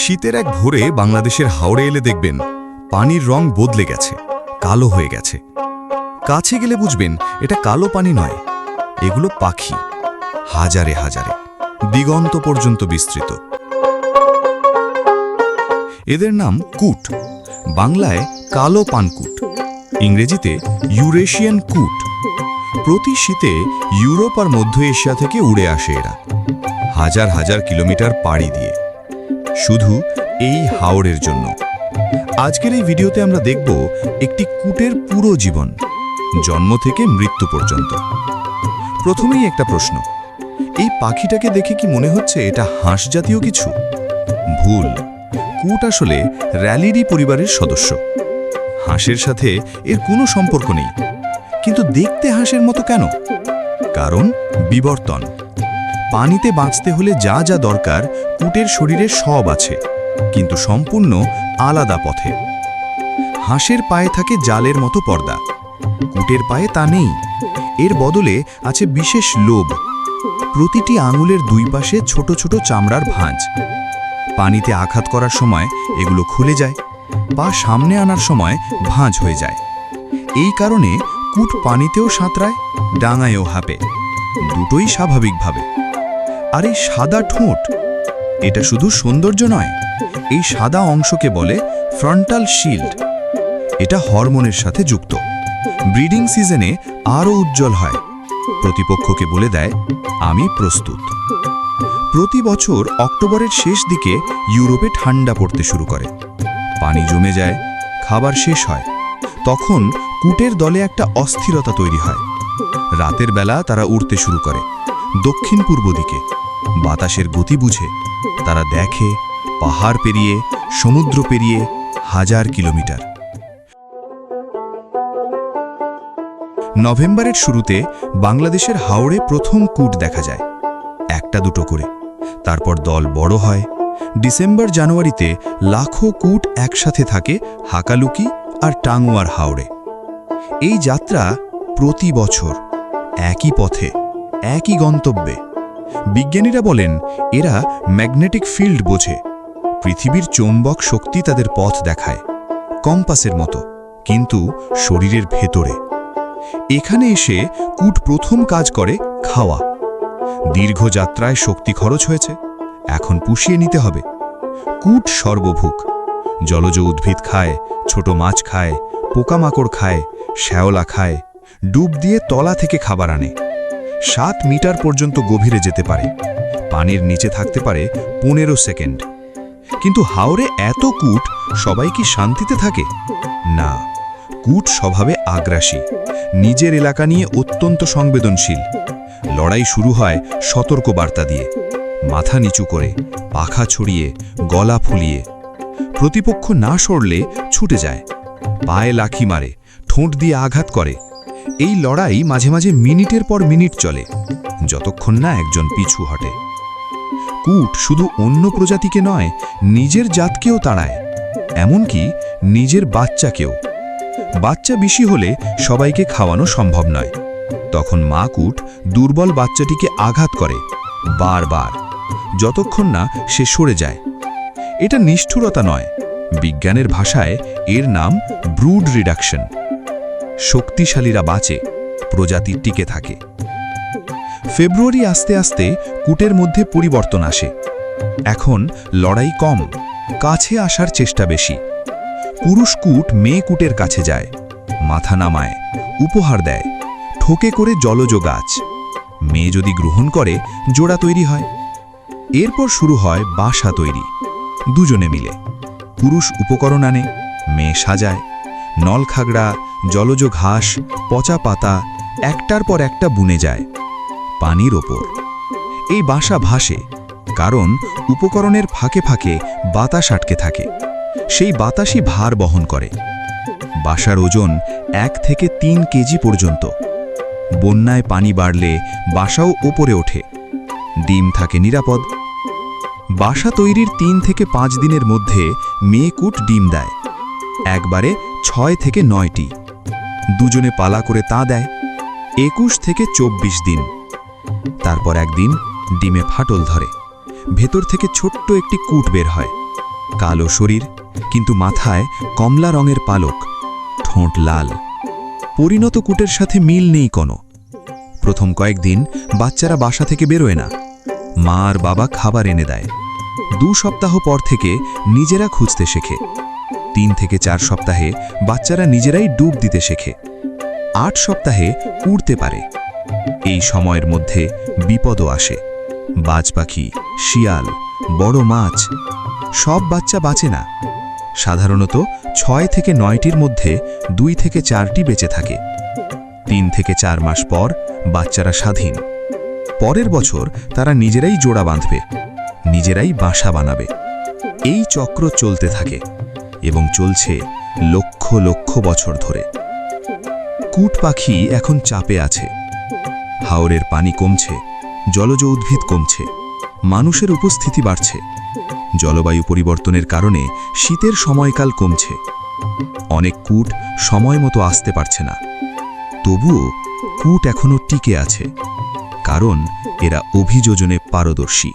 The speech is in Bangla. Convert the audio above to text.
শীতের এক ভোরে বাংলাদেশের হাওড়ে এলে দেখবেন পানির রং বদলে গেছে, কালো হয়ে গেছে। কাছে গেলে বুঝবেন এটা কালো পানি নয়, এগুলো পাখি, হাজারে হাজারে, দিগন্ত পর্যন্ত বিস্তৃত। এদের নাম কুট, বাংলায় কালো পানকুট, ইংরেজিতে ইউরেশিয়ান কুট। প্রতি শীতে ইউরোপ আর মধ্য এশিয়া থেকে উড়ে আসে এরা, হাজার হাজার কিলোমিটার পাড়ি দিয়ে, শুধু এই হাওড়ের জন্য। আজকের এই ভিডিওতে আমরা দেখব একটি কুটের পুরো জীবন, জন্ম থেকে মৃত্যু পর্যন্ত। প্রথমেই একটা প্রশ্ন, এই পাখিটাকে দেখে কি মনে হচ্ছে এটা হাঁস জাতীয় কিছু? ভুল, কুট আসলে র্যালিডি পরিবারের সদস্য। হাঁসের সাথে এর কোনো সম্পর্ক নেই, কিন্তু দেখতে হাঁসের মতো কেন? কারণ বিবর্তন। পানিতে বাঁচতে হলে যা যা দরকার কুটের শরীরে সব আছে, কিন্তু সম্পূর্ণ আলাদা পথে। হাঁসের পায়ে থাকে জালের মতো পর্দা, কুটের পায়ে তা নেই। এর বদলে আছে বিশেষ লোভ, প্রতিটি আঙুলের দুই পাশে ছোট ছোট চামড়ার ভাঁজ। পানিতে আঘাত করার সময় এগুলো খুলে যায়, পা সামনে আনার সময় ভাঁজ হয়ে যায়। এই কারণে কুট পানিতেও সাঁতরায়, ডাঙায়ও হাঁপে, দুটোই স্বাভাবিকভাবে। আর এই সাদা ঠোঁট, এটা শুধু সৌন্দর্য নয়, এই সাদা অংশকে বলে ফ্রন্টাল শিল্ড। এটা হরমোনের সাথে যুক্ত, ব্রিডিং সিজনে আরও উজ্জ্বল হয়, প্রতিপক্ষকে বলে দেয় আমি প্রস্তুত। প্রতি বছর অক্টোবরের শেষ দিকে ইউরোপে ঠান্ডা পড়তে শুরু করে, পানি জমে যায়, খাবার শেষ হয়। তখন কুটের দলে একটা অস্থিরতা তৈরি হয়। রাতের বেলা তারা উড়তে শুরু করে দক্ষিণ পূর্ব দিকে, বাতাসের গতি বুঝে। তারা দেখে পাহাড় পেরিয়ে, সমুদ্র পেরিয়ে, হাজার কিলোমিটার। নভেম্বরের শুরুতে বাংলাদেশের হাওড়ে প্রথম কুট দেখা যায়, একটা দুটো করে। তারপর দল বড় হয়। ডিসেম্বর জানুয়ারিতে লাখো কুট একসাথে থাকে হাকালুকি আর টাঙ্গুয়ার হাওড়ে। এই যাত্রা প্রতি বছর, একই পথে, একই গন্তব্যে। বিজ্ঞানীরা বলেন এরা ম্যাগনেটিক ফিল্ড বোঝে, পৃথিবীর চৌম্বক শক্তি তাদের পথ দেখায়, কম্পাসের মতো, কিন্তু শরীরের ভেতরে। এখানে এসে কুট প্রথম কাজ করে খাওয়া। দীর্ঘ যাত্রায় শক্তি খরচ হয়েছে, এখন পুষিয়ে নিতে হবে। কুট সর্বভুক, জলজ উদ্ভিদ খায়, ছোট মাছ খায়, পোকামাকড় খায়, শ্যাওলা খায়, ডুব দিয়ে তলা থেকে খাবার আনে। 7 মিটার পর্যন্ত গভীরে যেতে পারে, পানির নিচে থাকতে পারে 15 সেকেন্ড। কিন্তু হাওরে এত কুট, সবাই কি শান্তিতে থাকে? না, কুট স্বভাবে আগ্রাসী, নিজের এলাকা নিয়ে অত্যন্ত সংবেদনশীল। লড়াই শুরু হয় সতর্ক বার্তা দিয়ে, মাথা নিচু করে, পাখা ছড়িয়ে, গলা ফুলিয়ে। প্রতিপক্ষ না সরলে ছুটে যায়, পায়ে লাথি মারে, ঠোঁট দিয়ে আঘাত করে। এই লড়াই মাঝে মাঝে মিনিটের পর মিনিট চলে, যতক্ষণ না একজন পিছু হটে। কুট শুধু অন্য প্রজাতিকে নয়, নিজের জাতকেও তাড়ায়, এমনকি নিজের বাচ্চাকেও। বাচ্চা বেশি হলে সবাইকে খাওয়ানো সম্ভব নয়, তখন মা কুট দুর্বল বাচ্চাটিকে আঘাত করে বারবার, যতক্ষণ না সে সরে যায়। এটা নিষ্ঠুরতা নয়, বিজ্ঞানের ভাষায় এর নাম ব্রুড রিডাকশন। শক্তিশালীরা বাঁচে, প্রজাতি টিকে থাকে। ফেব্রুয়ারি আস্তে আস্তে কুটের মধ্যে পরিবর্তন আসে। এখন লড়াই কম, কাছে আসার চেষ্টা বেশি। পুরুষ কুট মেয়ে কুটের কাছে যায়, মাথা নামায়, উপহার দেয়, ঠোকে করে জলজ গাছ। মেয়ে যদি গ্রহণ করে, জোড়া তৈরি হয়। এরপর শুরু হয় বাসা তৈরি, দুজনে মিলে। পুরুষ উপকরণ আনে, মেয়ে সাজায়, নলখাগড়া, জলজ ঘাস, পচা পাতা একটার পর একটা বুনে যায় পানির ওপর। এই বাসা ভাসে, কারণ উপকরণের ফাঁকে ফাঁকে বাতাস আটকে থাকে, সেই বাতাসই ভার বহন করে। বাসার ওজন 1 থেকে 3 কেজি পর্যন্ত। বন্যায় পানি বাড়লে বাসাও ওপরে ওঠে, ডিম থাকে নিরাপদ। বাসা তৈরির 3 থেকে 5 দিনের মধ্যে মেয়ে কুট ডিম দেয়, একবারে 6 থেকে 9টি। দুজনে পালা করে তা দেয় 21 থেকে 24 দিন। তারপর একদিন ডিমে ফাটল ধরে, ভেতর থেকে ছোট্ট একটি কুট বের হয়, কালো শরীর, কিন্তু মাথায় কমলা রঙের পালক, ঠোঁট লাল। পরিণত কুটের সাথে মিল নেই কোনো। প্রথম কয়েকদিন বাচ্চারা বাসা থেকে বেরোয় না। মা আর বাবা খাবার এনে দেয়। 2 সপ্তাহ পর থেকে নিজেরা খুঁজতে শেখে। 3 থেকে 4 সপ্তাহে বাচ্চারা নিজেরাই ডুব দিতে শেখে। 8 সপ্তাহে উড়তে পারে। এই সময়ের মধ্যে বিপদও আসে। বাজ পাখি, শিয়াল, বড় মাছ, সব বাচ্চা বাঁচে না। সাধারণত 6 থেকে 9টির মধ্যে 2 থেকে 4টি বেঁচে থাকে। 3 থেকে 4 মাস পর বাচ্চারা স্বাধীন। পরের বছর তারা নিজেরাই জোড়া বাঁধবে, নিজেরাই বাসা বানাবে। এই চক্র চলতে থাকে এবং চলছে লক্ষ লক্ষ বছর ধরে। কুট পাখি এখন চাপে আছে। হাওরের পানি কমছে, জলজ উদ্ভিদ কমছে, মানুষের উপস্থিতি বাড়ছে। জলবায়ু পরিবর্তনের কারণে শীতের সময়কাল কমছে। অনেক কুট সময় মতো আসতে পারছে না। তবুও কুট এখনো টিকে আছে, কারণ এরা অভিযোজনে পারদর্শী।